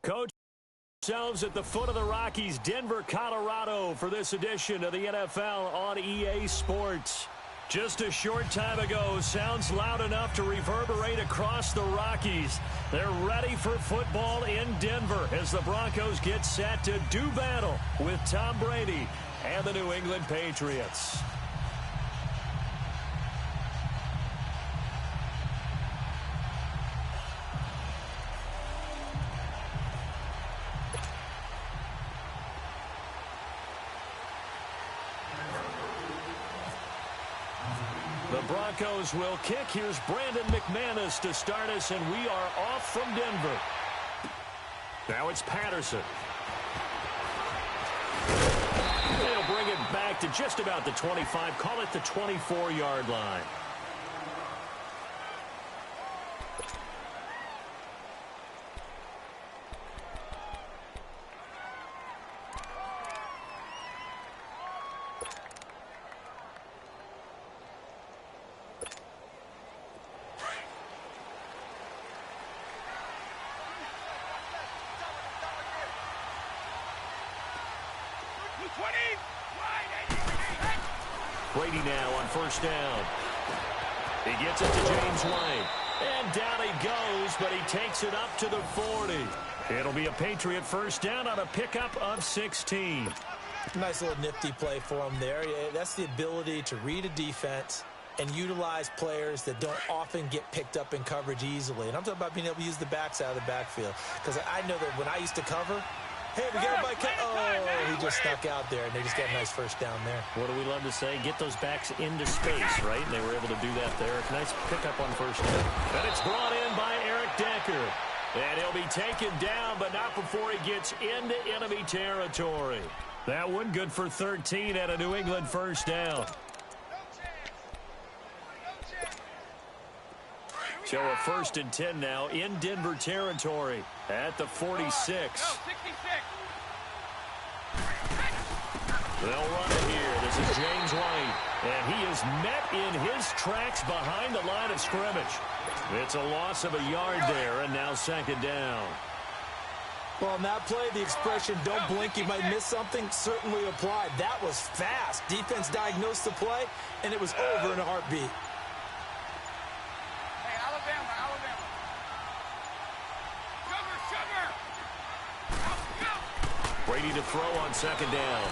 Coach, ourselves at the foot of the Rockies, Denver, Colorado, for this edition of the NFL on EA Sports. Just a short time ago, sounds loud enough to reverberate across the Rockies. They're ready for football in Denver as the Broncos get set to do battle with Tom Brady and the New England Patriots. The Broncos will kick. Here's Brandon McManus to start us, and we are off from Denver. Now it's Patterson. They'll bring it back to just about the 25. Call it the 24-yard line. Brady now on first down. He gets it to James White. And down he goes, but he takes it up to the 40. It'll be a Patriot first down on a pickup of 16. Nice little nifty play for him there. That's the ability to read a defense and utilize players that don't often get picked up in coverage easily. And I'm talking about being able to use the backs out of the backfield. Because I know that when I used to cover, hey, we got everybody. Oh, he just snuck out there, and they just got a nice first down there. What do we love to say? Get those backs into space, right? And they were able to do that there. Nice pickup on first down. And it's brought in by Eric Decker. And he'll be taken down, but not before he gets into enemy territory. That one good for 13 at a New England first down. So a 1st and 10 now in Denver territory at the 46. They'll run it here. This is James White. And he is met in his tracks behind the line of scrimmage. It's a loss of a yard there, and now 2nd down. Well, in that play, the expression, don't blink, you might miss something, certainly applied. That was fast. Defense diagnosed the play, and it was over in a heartbeat. Brady to throw on 2nd down.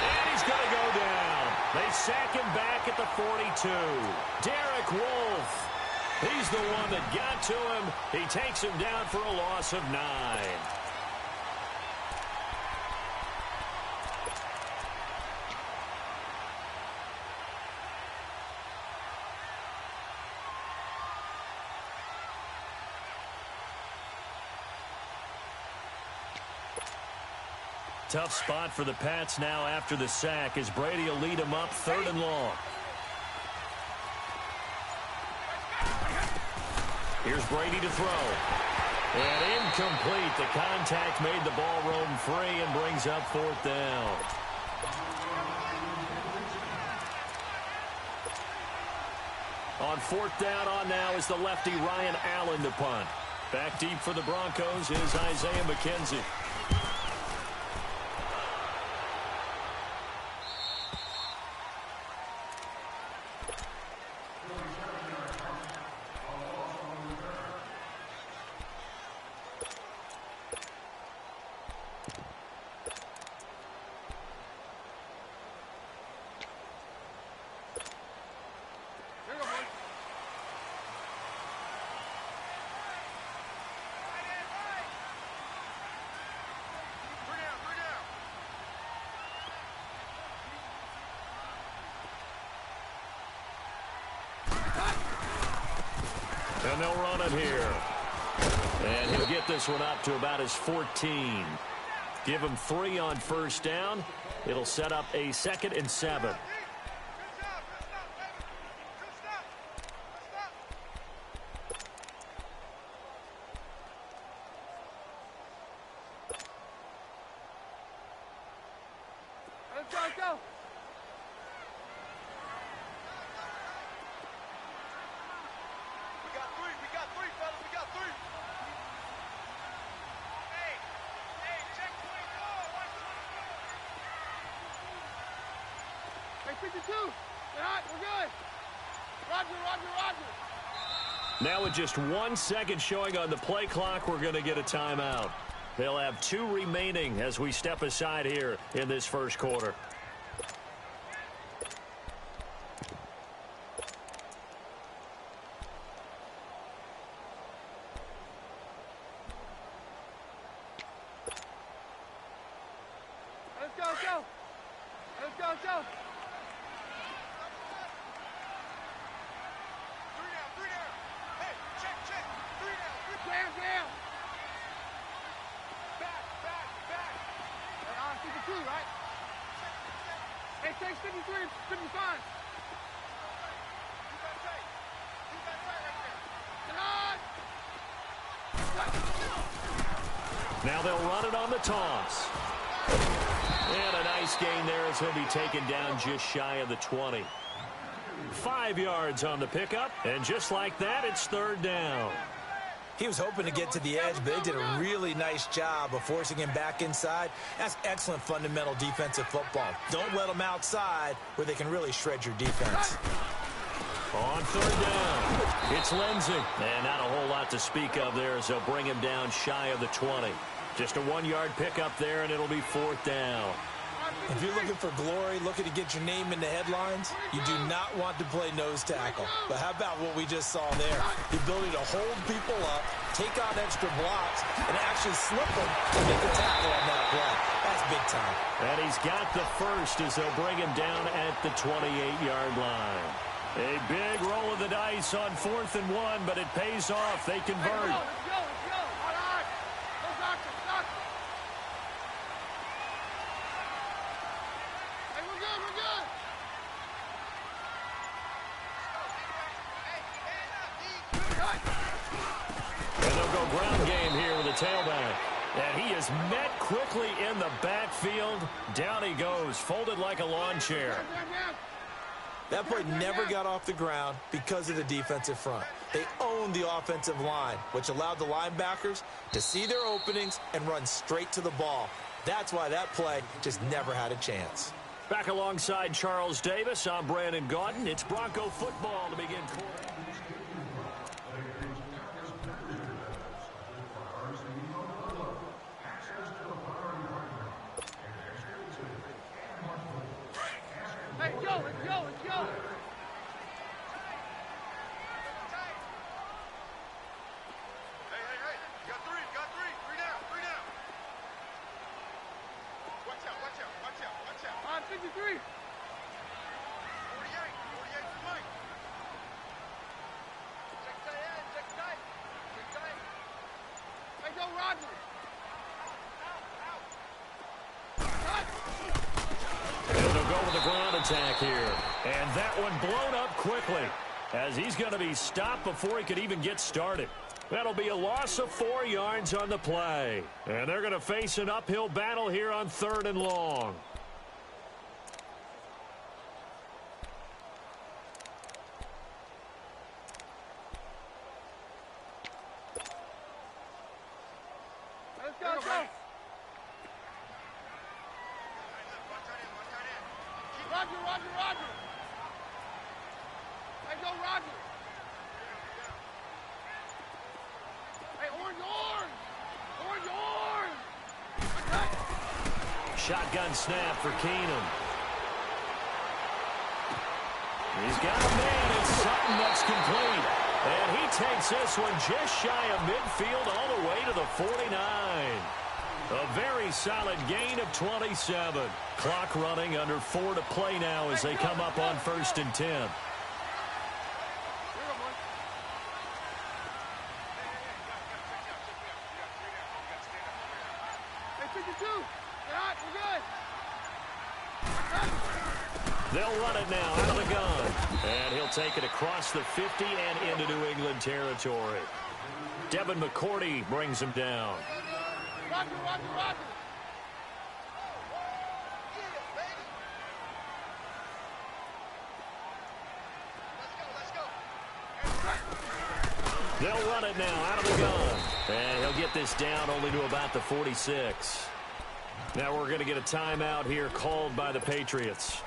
And he's going to go down. They sack him back at the 42. Derek Wolfe. He's the one that got to him. He takes him down for a loss of 9. Tough spot for the Pats now after the sack as Brady will lead him up 3rd and long. Here's Brady to throw. And incomplete. The contact made the ball roam free and brings up 4th down. On 4th down on now is the lefty Ryan Allen to punt. Back deep for the Broncos is Isaiah McKenzie. And they'll run it here. And he'll get this one up to about his 14. Give him 3 on first down. It'll set up a 2nd and 7. Go. We got three, fellas. We got three. 52. We're good. Roger. Now with just 1 second showing on the play clock, we're going to get a timeout. They'll have 2 remaining as we step aside here in this first quarter. Let's go. Down. Back. Hey, 52, right? Hey, take 53, 55. Now they'll run it on the toss. And a nice gain there as he'll be taken down just shy of the 20. 5 yards on the pickup, and just like that, it's third down. He was hoping to get to the edge, but they did a really nice job of forcing him back inside. That's excellent fundamental defensive football. Don't let them outside where they can really shred your defense. On third down, it's Lindsey. And not a whole lot to speak of there as they'll bring him down shy of the 20. Just a 1-yard pickup there, and it'll be fourth down. If you're looking for glory, looking to get your name in the headlines, you do not want to play nose tackle. But how about what we just saw there? The ability to hold people up, take on extra blocks, and actually slip them to make a tackle on that play. That's big time. And he's got the first as they'll bring him down at the 28-yard line. A big roll of the dice on 4th and 1, but it pays off. They convert. Let's go. All right. Go, doctor. Hey, we're good. And they'll go ground game here with a tailback. And he is met quickly in the backfield. Down he goes, folded like a lawn chair. Down. That play never got off the ground because of the defensive front. They owned the offensive line, which allowed the linebackers to see their openings and run straight to the ball. That's why that play just never had a chance. Back alongside Charles Davis, I'm Brandon Gaudin. It's Bronco football to begin quarter. Hey, let's go. Hey. Got three. Three down. Watch out. On 53. 48 Mike. Check tight. Hey, go Roger. And they'll go with the ground attack here. And that one blown up quickly as he's going to be stopped before he could even get started. That'll be a loss of 4 yards on the play. And they're going to face an uphill battle here on 3rd and long. Let's go. Roger. Hey, go Roger. Hey, orange. Shotgun snap for Keenum. He's got a man. It's Sutton that's complete. And he takes this one just shy of midfield all the way to the 49. A very solid gain of 27. Clock running under 4 to play now as they come up on 1st and 10. Hey, 52. All right, we're good. They'll run it now out of the gun. And he'll take it across the 50 and into New England territory. Devin McCourty brings him down. Roger. They'll run it now out of the gun. And he'll get this down only to about the 46. Now we're going to get a timeout here called by the Patriots.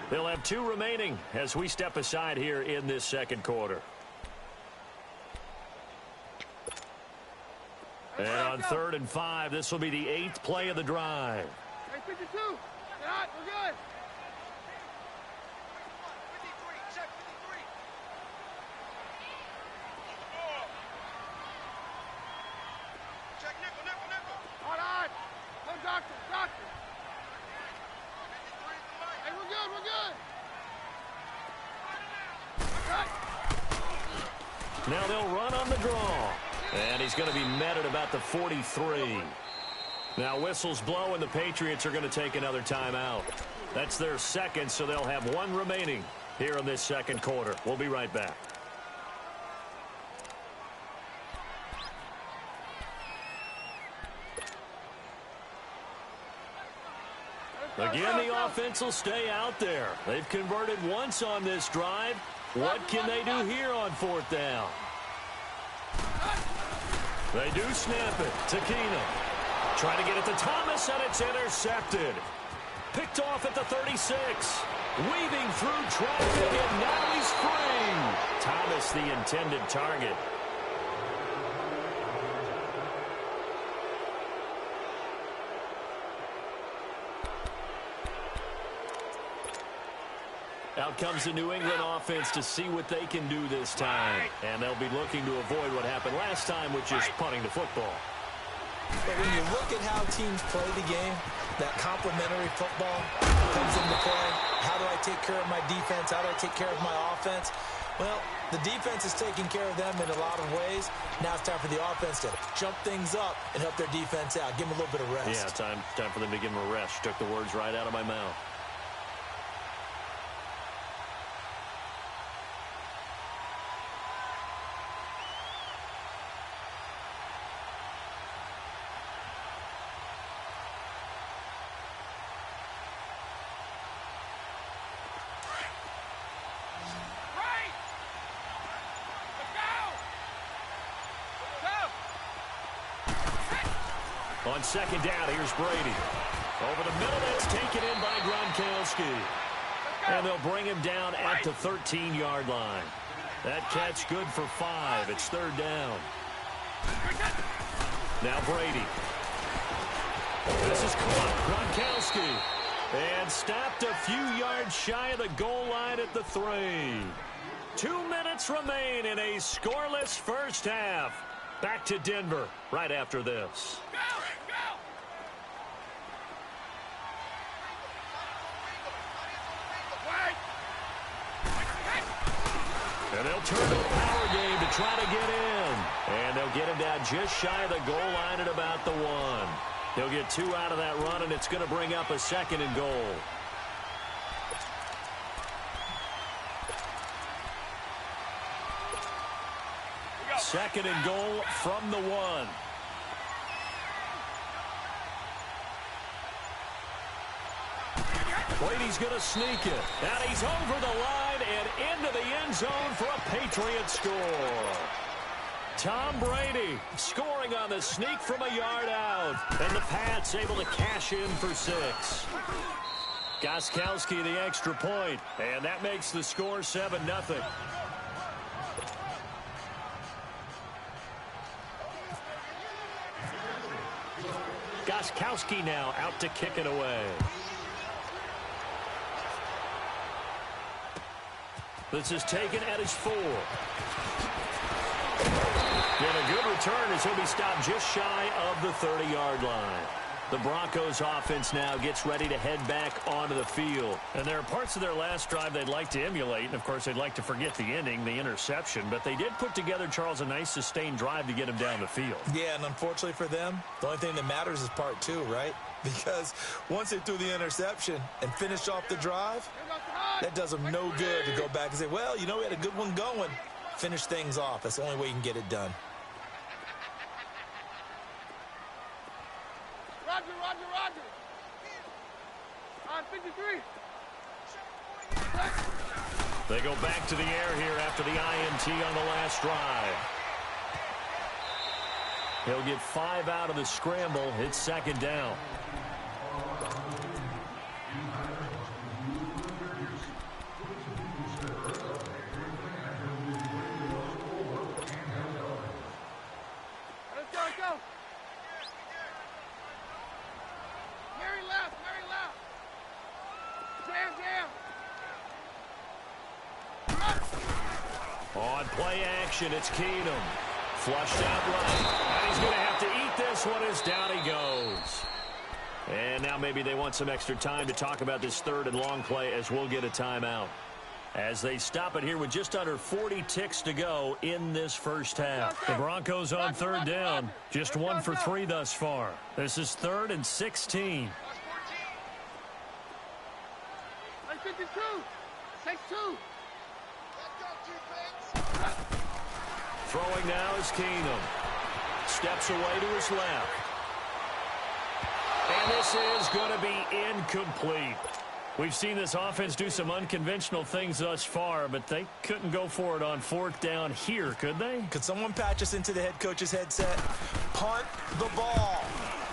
They'll have 2 remaining as we step aside here in this second quarter. And on 3rd and 5, this will be the 8th play of the drive. Hey, 52. Get hot. We're good. Check nickel. Hot, hot. No doctor. Hey, we're good. Cut. Now they'll run on the draw. And he's going to be met at about the 43. Now whistles blow and the Patriots are going to take another timeout. That's their second, so they'll have 1 remaining here in this second quarter. We'll be right back. Again, the offense will stay out there. They've converted once on this drive. What can they do here on 4th down? They do snap it to Keenum. Trying to get it to Thomas, and it's intercepted. Picked off at the 36. Weaving through traffic, and now he's free. Thomas, the intended target. Out comes the New England offense to see what they can do this time. And they'll be looking to avoid what happened last time, which is punting the football. But when you look at how teams play the game, that complementary football comes into play. How do I take care of my defense? How do I take care of my offense? Well, the defense is taking care of them in a lot of ways. Now it's time for the offense to jump things up and help their defense out. Give them a little bit of rest. Yeah, time for them to give them a rest. Took the words right out of my mouth. On 2nd down, here's Brady. Over the middle, that's taken in by Gronkowski. And they'll bring him down at the 13-yard line. That catch good for 5. It's 3rd down. Now Brady. This is caught. Gronkowski. And stopped a few yards shy of the goal line at the 3. 2 minutes remain in a scoreless first half. Back to Denver right after this. And they'll turn to a power game to try to get in. And they'll get him down just shy of the goal line at about the 1. He'll get 2 out of that run, and it's going to bring up a 2nd and goal. Second and goal from the 1. Brady's going to sneak it. And he's over the line and into the end zone for a Patriot score. Tom Brady scoring on the sneak from a yard out. And the Pats able to cash in for 6. Gostkowski the extra point. And that makes the score 7-0. Gostkowski now out to kick it away. This is taken at his 4. And a good return as he'll be stopped just shy of the 30-yard line. The Broncos offense now gets ready to head back onto the field. And there are parts of their last drive they'd like to emulate. And, of course, they'd like to forget the ending, the interception. But they did put together, Charles, a nice sustained drive to get him down the field. Yeah, and unfortunately for them, the only thing that matters is part 2, right? Because once they threw the interception and finished off the drive, that does them no good to go back and say, well, you know, we had a good one going. Finish things off. That's the only way you can get it done. Roger. On 53. They go back to the air here after the INT on the last drive. He'll get 5 out of the scramble. It's 2nd down. go. Mary left, Mary left. Jam, jam. On play action, it's Keenum. Flushed out right. And he's going to have to eat this one as down he goes. And now maybe they want some extra time to talk about this third and long play as we'll get a timeout. As they stop it here with just under 40 ticks to go in this first half. The Broncos on third down. Just 1 for 3 thus far. This is 3rd and 16. 52. Takes 2. Throwing now is Keenum. Steps away to his left. And this is going to be incomplete. We've seen this offense do some unconventional things thus far, but they couldn't go for it on 4th down here, could they? Could someone patch us into the head coach's headset? Punt the ball.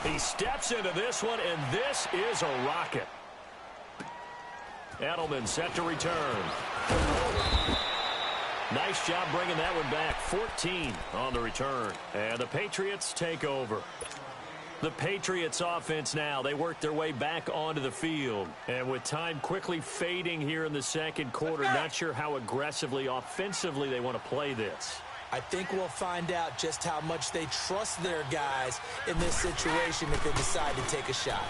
He steps into this one, and this is a rocket. Edelman set to return. Nice job bringing that one back. 14 on the return. And the Patriots take over. The Patriots offense now, they work their way back onto the field. And with time quickly fading here in the second quarter, not sure how aggressively, offensively they want to play this. I think we'll find out just how much they trust their guys in this situation if they decide to take a shot.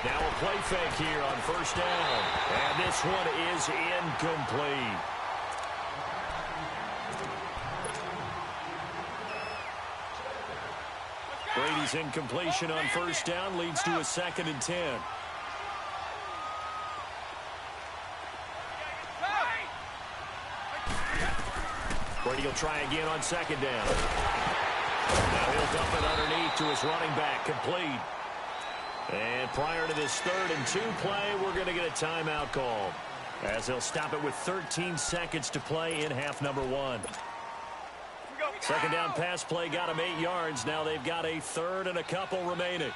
Now a play fake here on 1st down. And this one is incomplete. Brady's incompletion on 1st down leads to a 2nd and 10. Brady will try again on 2nd down. Now he'll dump it underneath to his running back, complete. And prior to this 3rd and 2 play, we're going to get a timeout call, as they'll stop it with 13 seconds to play in half number 1. 2nd down pass play got him 8 yards. Now they've got a 3rd and a couple remaining.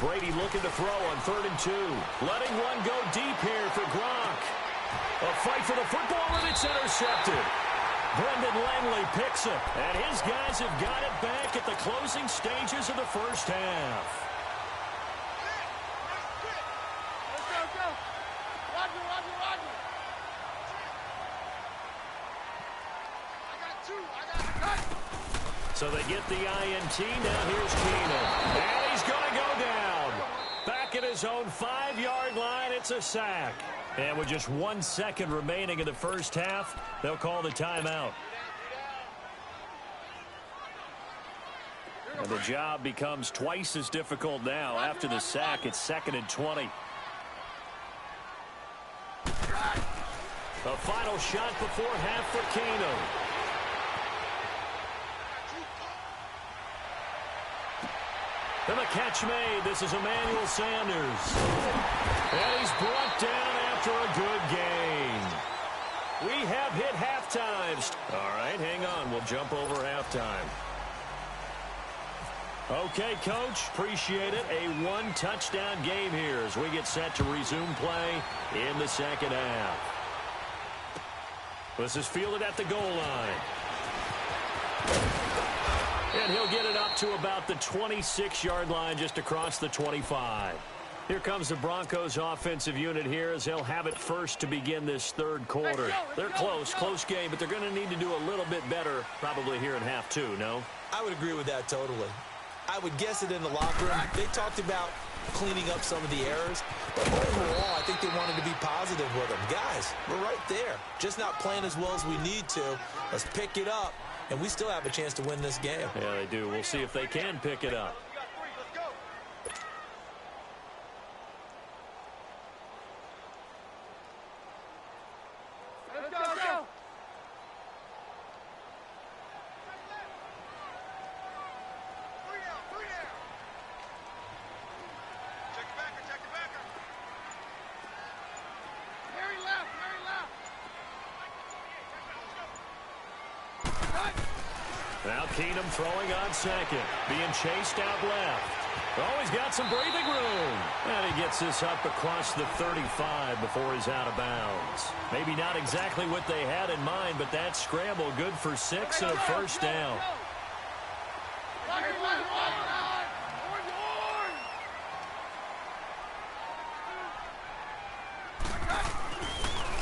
Brady looking to throw on 3rd and 2. Letting one go deep here for Gronk. A fight for the football, and it's intercepted. Brendan Langley picks it, and his guys have got it back at the closing stages of the first half. Let's go. Roger. I got 2. So they get the INT. Now here's Keenum. And he's going to go down. Back at his own 5-yard line, it's a sack. And with just 1 second remaining in the first half, they'll call the timeout. And the job becomes twice as difficult now. After the sack, it's 2nd and 20. A final shot before half for Keenum. And the catch made. This is Emmanuel Sanders. And he's brought down after a good game. We have hit halftime. All right, hang on. We'll jump over halftime. Okay, Coach, appreciate it. A 1-touchdown game here as we get set to resume play in the second half. This is fielded at the goal line. And he'll get it up to about the 26-yard line, just across the 25. Here comes the Broncos offensive unit here as they'll have it first to begin this third quarter. They're close game, but they're going to need to do a little bit better probably here in half 2, no? I would agree with that totally. I would guess it in the locker room. They talked about cleaning up some of the errors, but overall, I think they wanted to be positive with them. Guys, we're right there. Just not playing as well as we need to. Let's pick it up, and we still have a chance to win this game. Yeah, they do. We'll see if they can pick it up. Let's go. Mary left. Now Keenum throwing on second. Being chased out left. Oh, he's got some breathing room. And he gets this up across the 35 before he's out of bounds. Maybe not exactly what they had in mind, but that scramble good for 6 and a first down.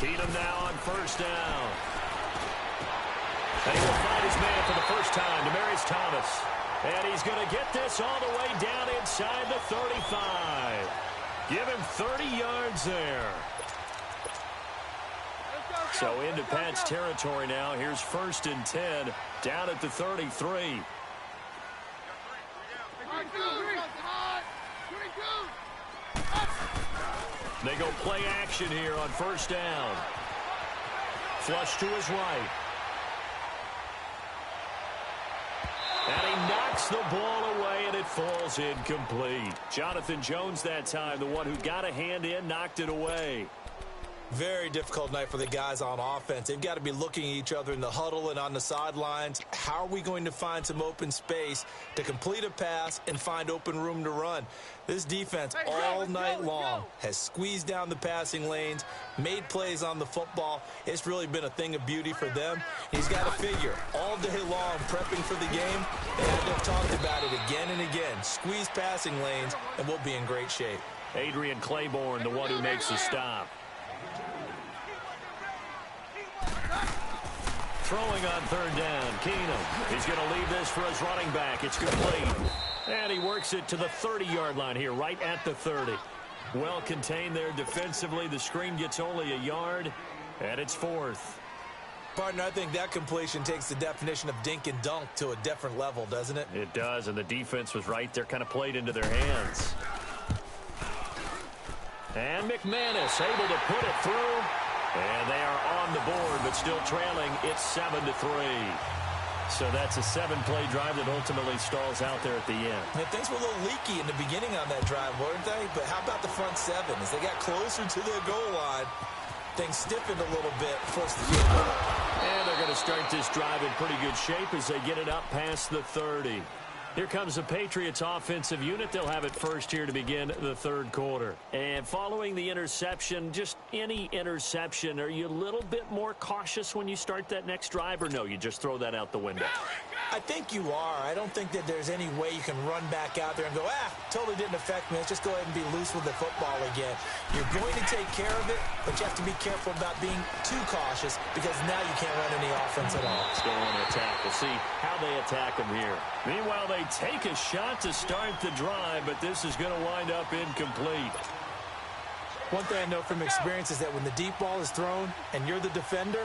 Keenum now on first down. And he will find his man for the first time, Demaryius Thomas. And he's going to get this all the way down inside the 35. Give him 30 yards there. So into Pat's territory now. Here's 1st and 10 down at the 33. They go play action here on first down. Flush to his right. And he knocks the ball away, and it falls incomplete. Jonathan Jones that time, the one who got a hand in, knocked it away. Very difficult night for the guys on offense. They've got to be looking at each other in the huddle and on the sidelines. How are we going to find some open space to complete a pass and find open room to run? This defense all night long has squeezed down the passing lanes, made plays on the football. It's really been a thing of beauty for them. He's got to figure all day long prepping for the game. They had to have talked about it again and again. Squeeze passing lanes, and we'll be in great shape. Adrian Claiborne, the one who makes the stop. Throwing on third down, Keenum. He's going to leave this for his running back. It's complete. And he works it to the 30-yard line here, right at the 30. Well contained there defensively. The screen gets only a yard, and it's 4th. Partner, I think that completion takes the definition of dink and dunk to a different level, doesn't it? It does, and the defense was right there, kind of played into their hands. And McManus able to put it through. And they are on the board, but still trailing. It's 7-3. So that's a 7-play drive that ultimately stalls out there at the end. And things were a little leaky in the beginning on that drive, weren't they? But how about the front 7? As they got closer to the goal line, things stiffened a little bit, forced the field goal. And they're going to start this drive in pretty good shape as they get it up past the 30. Here comes the Patriots offensive unit. They'll have it first here to begin the third quarter. And following the interception, just any interception, are you a little bit more cautious when you start that next drive, or no, you just throw that out the window? I think you are. I don't think that there's any way you can run back out there and go, totally didn't affect me. Let's just go ahead and be loose with the football again. You're going to take care of it, but you have to be careful about being too cautious because now you can't run any offense at all. Still on the attack. We'll see how they attack them here. Meanwhile, they take a shot to start the drive, but this is going to wind up incomplete. One thing I know from experience is that when the deep ball is thrown and you're the defender,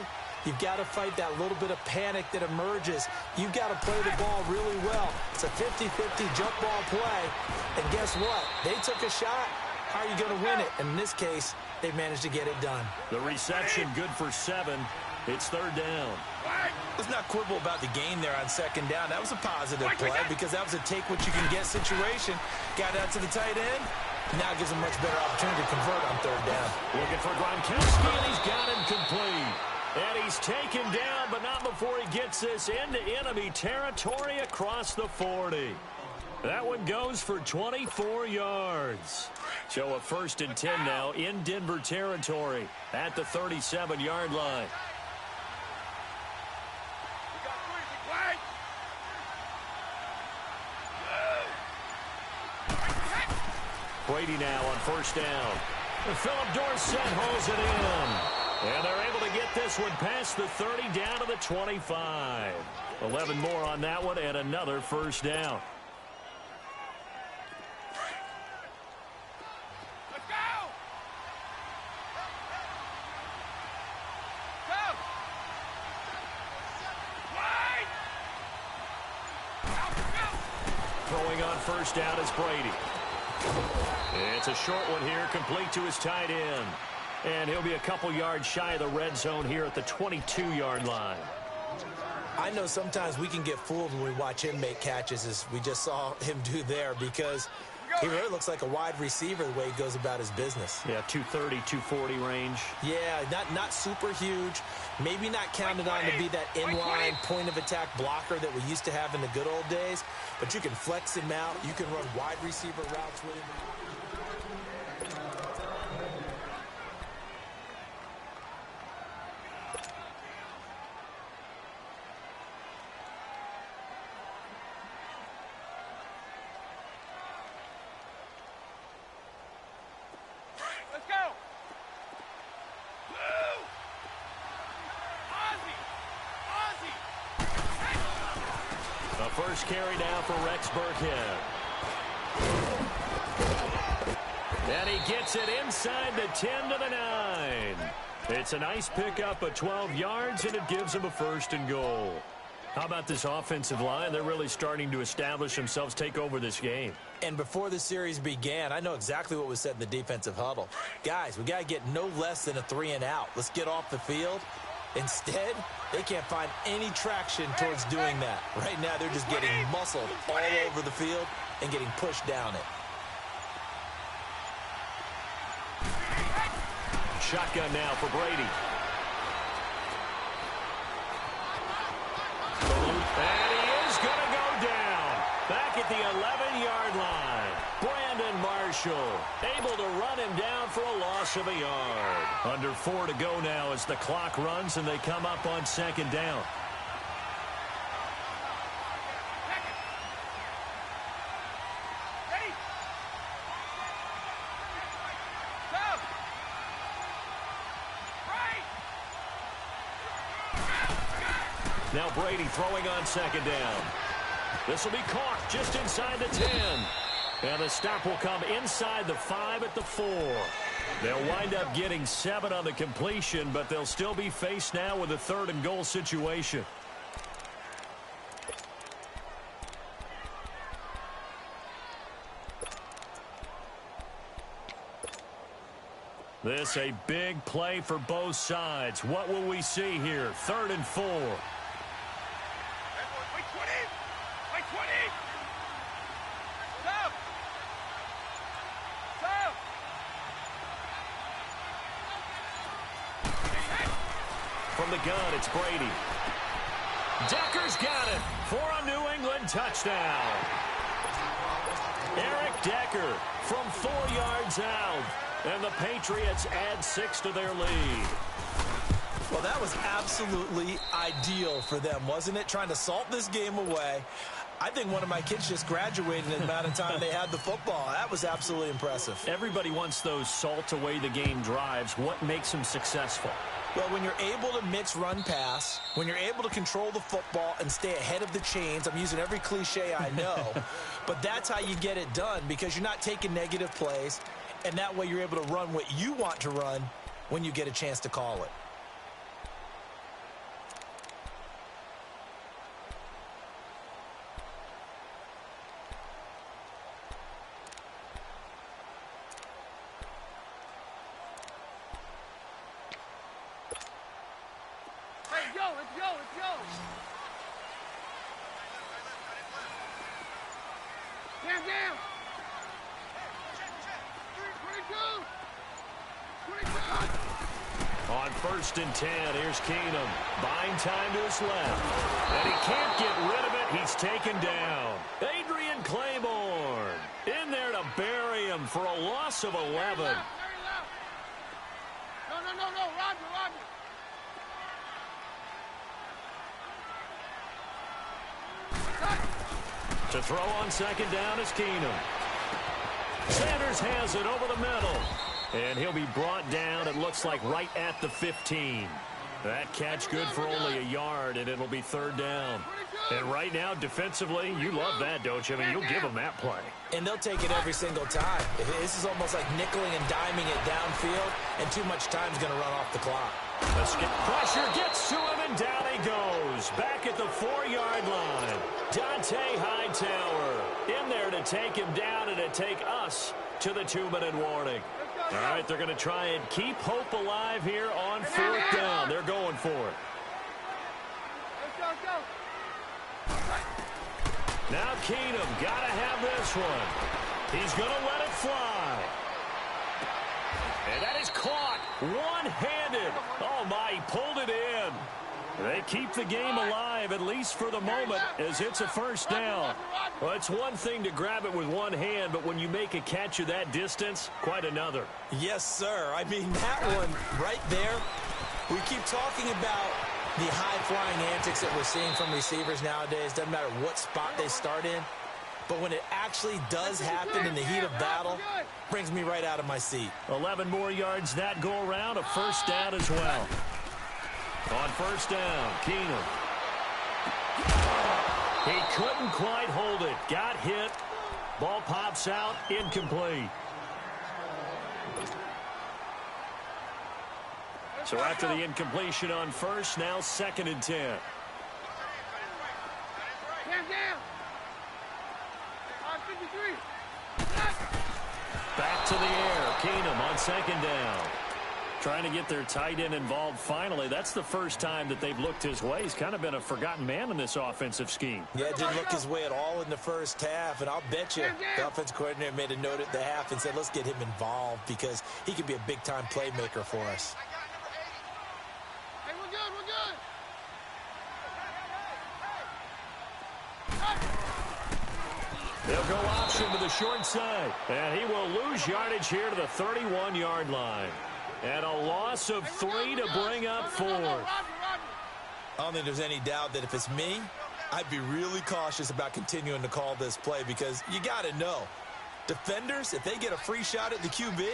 you've got to fight that little bit of panic that emerges. You've got to play the ball really well. It's a 50-50 jump ball play. And guess what? They took a shot. How are you going to win it? And in this case, they managed to get it done. The reception good for 7. It's third down. Let's not quibble about the gain there on second down. That was a positive play because that was a take-what-you-can-get situation. Got out to the tight end. Now gives him much better opportunity to convert on third down. Looking for Gronkowski, and he's got him complete. And he's taken down, but not before he gets this into enemy territory across the 40. That one goes for 24 yards. So a 1st and 10 now in Denver territory at the 37-yard line. Brady now on first down. And Philip Dorsett holds it in. And they're able to get this one past the 30 down to the 25. 11 more on that one and another first down. Let's go! Go! Wide! Throwing on first down is Brady. It's a short one here, complete to his tight end. And he'll be a couple yards shy of the red zone here at the 22-yard line. I know sometimes we can get fooled when we watch him make catches, as we just saw him do there, because He really looks like a wide receiver the way he goes about his business. Yeah, 230, 240 range. Yeah, not super huge. Maybe not counted on to be that inline point-of-attack blocker that we used to have in the good old days, but you can flex him out. You can run wide receiver routes with him. Let's go. Blue. Ozzie. The first carry now for Rex Burkhead. And he gets it inside the 10 to the 9. It's a nice pickup of 12 yards, and it gives him a 1st and goal. How about this offensive line? They're really starting to establish themselves, take over this game. And before the series began, I know exactly what was said in the defensive huddle. Guys, we got to get no less than a 3 and out. Let's get off the field. Instead, they can't find any traction towards doing that. Right now, they're just getting muscled all over the field and getting pushed down it. Shotgun now for Brady. And he is going to go down. Back at the 11-yard line. Brandon Marshall able to run him down for a loss of a yard. Under 4 to go now as the clock runs and they come up on 2nd down. Ready? Go. Right. Now Brady throwing on 2nd down. This will be caught just inside the 10. And the stop will come inside the 5 at the 4. They'll wind up getting 7 on the completion, but they'll still be faced now with a 3rd and goal situation. This a big play for both sides. What will we see here? 3rd and 4. Wait 20. Wait 20. Stop. Stop. From the gun, it's Brady. Decker's got it for a New England touchdown. Eric Decker from 4 yards out. And the Patriots add 6 to their lead. Well, that was absolutely ideal for them, wasn't it? Trying to salt this game away. I think one of my kids just graduated in the amount of time they had the football. That was absolutely impressive. Everybody wants those salt away the game drives. What makes them successful? Well, when you're able to mix run pass, when you're able to control the football and stay ahead of the chains, I'm using every cliche I know, but that's how you get it done because you're not taking negative plays, and that way you're able to run what you want to run when you get a chance to call it. Hey, yo, let's go, let's go. Down, down. 22. 22. On 1st and 10, here's Keenum. Buying time to his left. And he can't get rid of it. He's taken down. Adrian Claiborne in there to bury him for a loss of 11. Very loud. No, Roger. To throw on 2nd down is Keenum. Sanders has it over the middle. And he'll be brought down, it looks like, right at the 15. That catch good for only a yard, and it'll be 3rd down. And right now, defensively, you love that, don't you? I mean, you'll give them that play. And they'll take it every single time. This is almost like nickeling and diming it downfield, and too much time's going to run off the clock. The skip pressure gets to him, and down he goes. Back at the 4-yard line. Dante Hightower in there to take him down and to take us to the 2-minute warning. All right, they're going to try and keep hope alive here on 4th down. They're going for it. Let's go. Now Keenum got to have this one. He's going to let it fly. And that is caught one-handed. Oh, my, he pulled it in. They keep the game alive, at least for the moment, as it's a first down. Well, it's one thing to grab it with one hand, but when you make a catch of that distance, quite another. Yes, sir. I mean, that one right there, we keep talking about the high-flying antics that we're seeing from receivers nowadays. Doesn't matter what spot they start in. But when it actually does happen in the heat of battle, brings me right out of my seat. 11 more yards that go around, a first down as well. On first down, Keenum. He couldn't quite hold it. Got hit. Ball pops out, incomplete. So after the incompletion on first, now 2nd and 10. Hands down. 53. Back to the air. Keenum on 2nd down. Trying to get their tight end involved finally. That's the first time that they've looked his way. He's kind of been a forgotten man in this offensive scheme. Yeah, didn't look his way at all in the first half. And I'll bet you the offensive coordinator made a note at the half and said, let's get him involved because he could be a big-time playmaker for us. Hey, we're good, we're good. They'll go option to the short side. And he will lose yardage here to the 31-yard line. And a loss of 3 to bring up 4. I don't think there's any doubt that if it's me, I'd be really cautious about continuing to call this play because you got to know, defenders, if they get a free shot at the QB,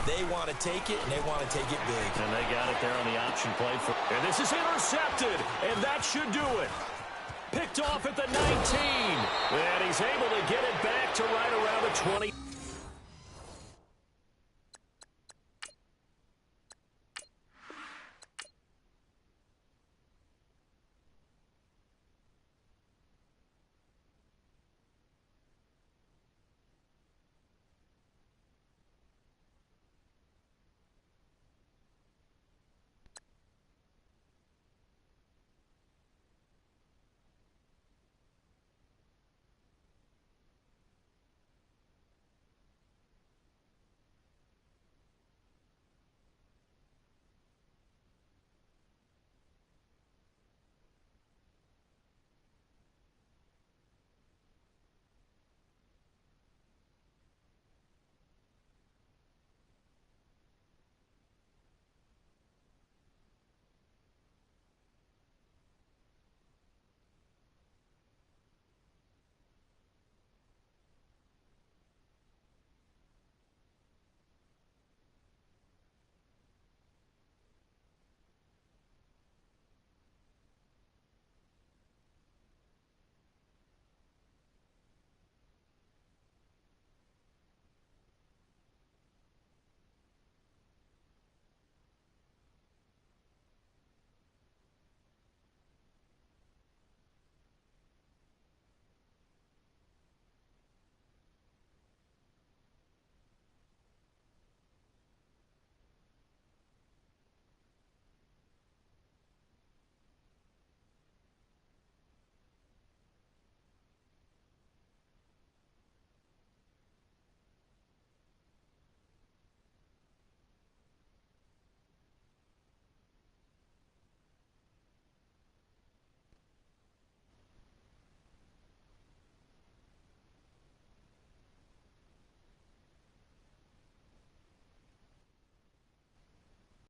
they want to take it, and they want to take it big. And they got it there on the option play. And this is intercepted, and that should do it. Picked off at the 19. And he's able to get it back to right around the 20.